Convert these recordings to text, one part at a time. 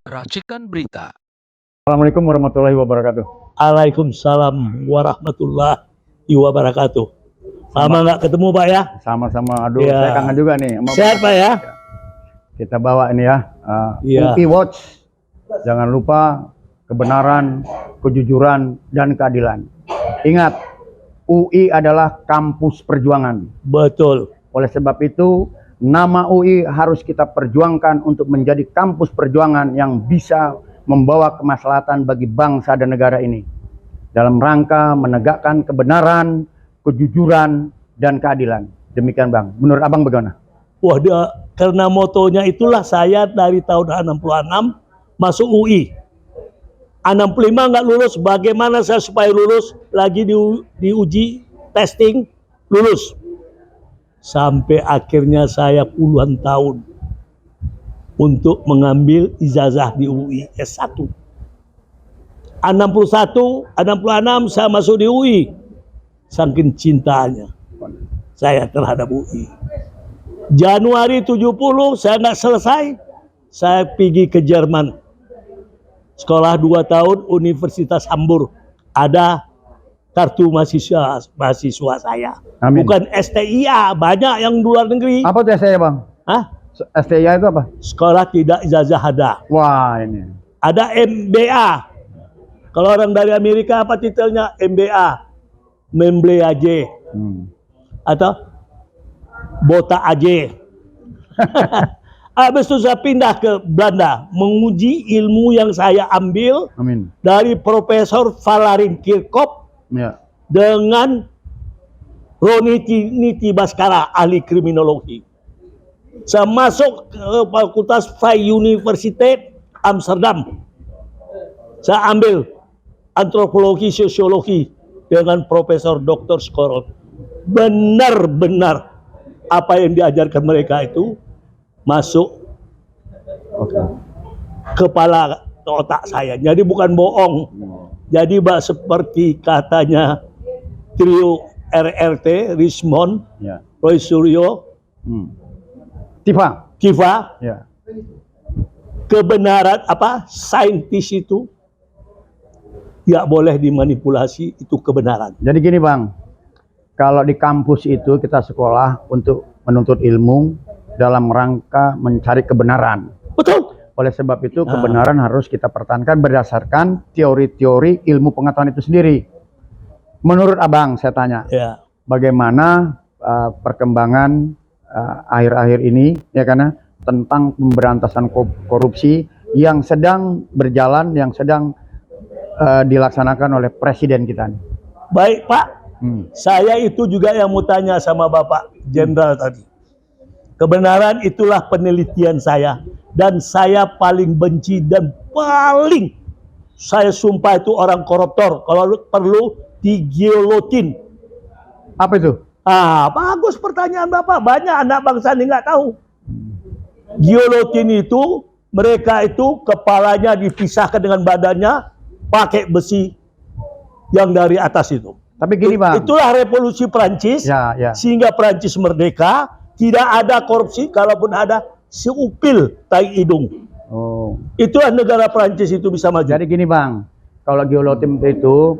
Racikan berita. Assalamualaikum warahmatullahi wabarakatuh. Waalaikumsalam warahmatullahi wabarakatuh. Lama nggak ketemu Pak ya? Sama-sama. Aduh, Ya. saya kangen juga nih. Sehat Pak ya? Kita bawa ini ya. Iya. UI Watch. Jangan lupa kebenaran, kejujuran, dan keadilan. Ingat, UI adalah kampus perjuangan. Betul. Oleh sebab itu, nama UI harus kita perjuangkan untuk menjadi kampus perjuangan yang bisa membawa kemaslahatan bagi bangsa dan negara ini. Dalam rangka menegakkan kebenaran, kejujuran, dan keadilan. Demikian Bang. Menurut Abang bagaimana? Wah, karena motonya itulah saya dari tahun 66 masuk UI. 65 nggak lulus, bagaimana saya supaya lulus? Lagi diuji, testing, lulus. Sampai akhirnya saya puluhan tahun untuk mengambil ijazah di UI S1. 61, 66 saya masuk di UI. Saking cintanya saya terhadap UI. Januari 70 saya nggak selesai. Saya pergi ke Jerman. Sekolah 2 tahun Universitas Hamburg. Ada kartu mahasiswa saya. Amin. Bukan STIA, banyak yang luar negeri. Apa tuh STIA Bang? Hah? STIA itu apa? Sekolah tidak ijazah ada. Wah ini. Ada MBA. Kalau orang dari Amerika apa titelnya? MBA. Memble aja. Atau Bota aja. Habis itu saya pindah ke Belanda. Menguji ilmu yang saya ambil. Amin. Dari Profesor Valarin Kirkop. Ya. Dengan Roniti Baskara, ahli kriminologi. Saya masuk ke Fakultas Vrije Universiteit Amsterdam. Saya ambil antropologi sosiologi dengan Profesor Dr. Skorol. Benar-benar apa yang diajarkan mereka itu masuk kepala otak saya. Jadi bukan bohong. Jadi seperti katanya trio RRT, Richmond, Ya. Roy Suryo, Kiva, Ya. kebenaran saintis itu tidak boleh dimanipulasi, itu kebenaran. Jadi gini Bang, kalau di kampus itu kita sekolah untuk menuntut ilmu dalam rangka mencari kebenaran. Betul. Oleh sebab itu kebenaran harus kita pertahankan berdasarkan teori-teori ilmu pengetahuan itu sendiri. Menurut Abang, saya tanya, Ya. bagaimana perkembangan akhir-akhir ini, ya karena tentang pemberantasan korupsi yang sedang berjalan, yang sedang dilaksanakan oleh Presiden kita. Baik Pak, saya itu juga yang mau tanya sama Bapak Jenderal tadi. Kebenaran itulah penelitian saya. Dan saya paling benci dan paling saya sumpah itu orang koruptor. Kalau perlu digiolotin. Apa itu? Bagus pertanyaan Bapak. Banyak anak bangsa ini nggak tahu. Giolotin itu, mereka itu kepalanya dipisahkan dengan badannya pakai besi yang dari atas itu. Tapi gini Bang. Itulah revolusi Prancis. Ya, ya. Sehingga Prancis merdeka. Tidak ada korupsi, kalaupun ada seupil tai hidung. Itulah negara Prancis itu bisa maju. Jadi gini Bang, kalau geolotim itu,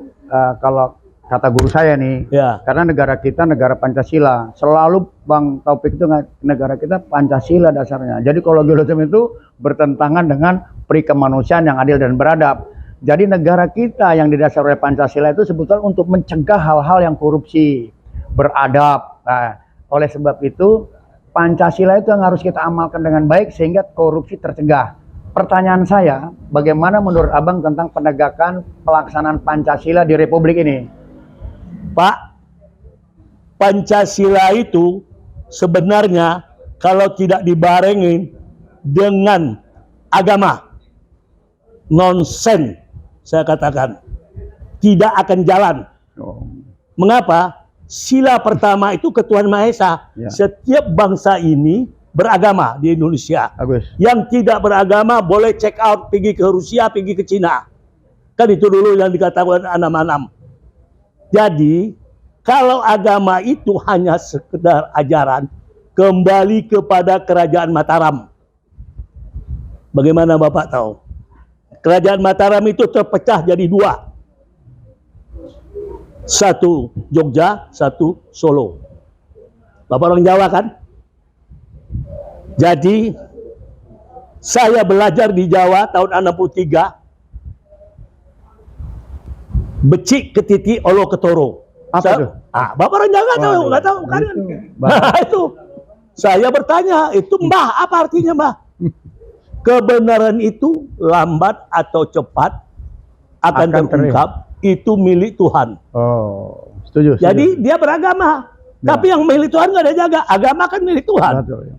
kalau kata guru saya nih, Ya. karena negara kita negara Pancasila, selalu Bang Taufik itu negara kita Pancasila dasarnya. Jadi kalau geolotim itu bertentangan dengan peri kemanusiaan yang adil dan beradab. Jadi negara kita yang didasari oleh Pancasila itu sebetulnya untuk mencegah hal-hal yang korupsi, beradab. Nah, oleh sebab itu Pancasila itu yang harus kita amalkan dengan baik sehingga korupsi tercegah. Pertanyaan saya, bagaimana menurut Abang tentang penegakan pelaksanaan Pancasila di Republik ini? Pak, Pancasila itu sebenarnya kalau tidak dibarengin dengan agama, nonsen, saya katakan, tidak akan jalan. Mengapa? Sila pertama itu ketuhanan Maha Esa. Ya. Setiap bangsa ini beragama di Indonesia. Bagus. Yang tidak beragama boleh check out, pergi ke Rusia, pergi ke Cina. Kan itu dulu yang dikatakan anam-anam. Jadi, kalau agama itu hanya sekedar ajaran, kembali kepada kerajaan Mataram. Bagaimana Bapak tahu? Kerajaan Mataram itu terpecah jadi dua. Satu Jogja, satu Solo. Bapak orang Jawa kan? Jadi saya belajar di Jawa tahun 63. Becik ketiti olo ketoro. Apa itu? Bapak orang Jawa nggak tahu, Waduh, nggak tahu kan? itu, Nah, itu saya bertanya, itu Mbah apa artinya Mbah? Kebenaran itu lambat atau cepat akan terungkap, itu milik Tuhan. Oh, setuju. Jadi dia beragama, tapi yang milik Tuhan nggak ada jaga. Agama kan milik Tuhan. Betul, ya.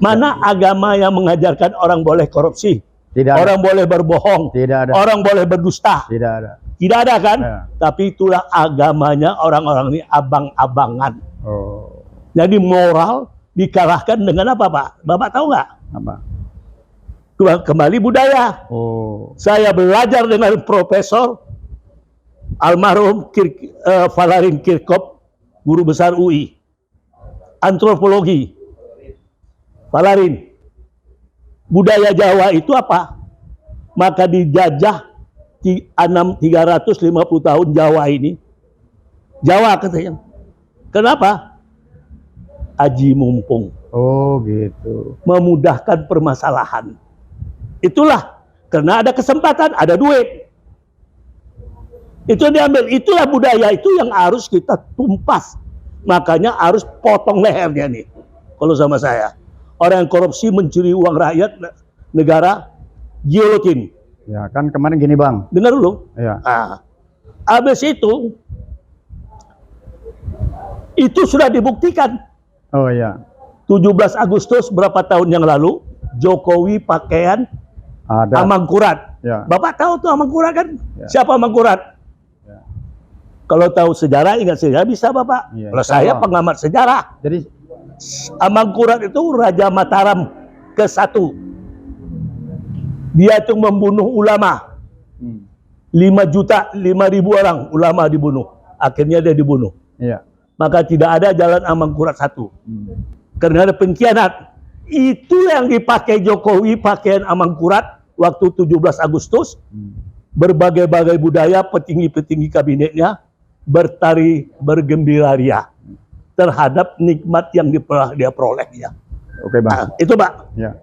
Mana agama yang mengajarkan orang boleh korupsi, Tidak ada. orang boleh berbohong, Tidak ada. orang boleh berdusta? Tidak ada. Tidak ada kan? Ya. Tapi itulah agamanya orang-orang ini abang-abangan. Oh, Jadi moral dikalahkan dengan apa Pak? Bapak tahu nggak? apa? Kembali budaya. Oh, Saya belajar dengan Profesor almarhum Valarin Kirkop, guru besar UI, antropologi. Valarin, budaya Jawa itu apa? Maka dijajah 350 tahun Jawa ini. Jawa katanya. Kenapa? Aji mumpung. oh gitu. Memudahkan permasalahan. Itulah, karena ada kesempatan, ada duit. Itu diambil, itulah budaya itu yang harus kita tumpas. Makanya harus potong lehernya nih. Kalau sama saya. Orang yang korupsi mencuri uang rakyat negara, giolotin. Ya kan kemarin gini Bang. Dengar dulu. Ya. Habis itu sudah dibuktikan. Oh ya. 17 Agustus berapa tahun yang lalu, Jokowi pakaian Ada. Amangkurat. Ya. Bapak tahu tuh Amangkurat kan? Ya. Siapa Amangkurat? Ya. Kalau tahu sejarah, ingat sejarah bisa Bapak. Ya, Kalau saya Allah. pengamat sejarah. Jadi Amangkurat itu Raja Mataram ke-1. Dia itu membunuh ulama. 5.000.000 orang ulama dibunuh. Akhirnya dia dibunuh. iya. Maka tidak ada jalan Amangkurat 1. Karena ada pengkhianat. Itu yang dipakai Jokowi, pakaian Amangkurat waktu 17 Agustus. Berbagai-bagai budaya, petinggi-petinggi kabinetnya bertari, bergembira ria terhadap nikmat yang dia peroleh. Ya. Oke Bang. Itu Pak. Ya.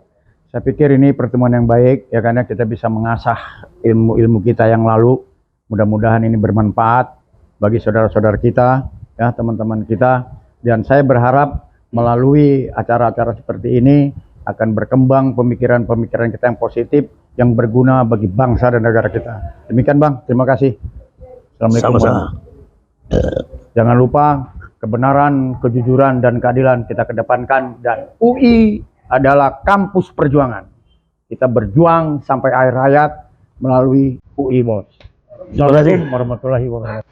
Saya pikir ini pertemuan yang baik ya karena kita bisa mengasah ilmu-ilmu kita yang lalu. Mudah-mudahan ini bermanfaat bagi saudara-saudara kita, ya teman-teman kita. Dan saya berharap melalui acara-acara seperti ini akan berkembang pemikiran-pemikiran kita yang positif, yang berguna bagi bangsa dan negara kita. Demikian Bang, terima kasih. Assalamualaikum. Sama-sama. Jangan lupa kebenaran, kejujuran, dan keadilan kita kedepankan. Dan UI adalah kampus perjuangan. Kita berjuang sampai akhir hayat melalui UI, Bos. Assalamualaikum warahmatullahi wabarakatuh.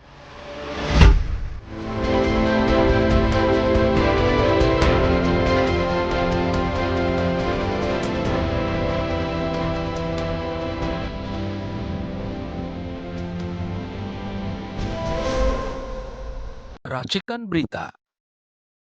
Racikan Berita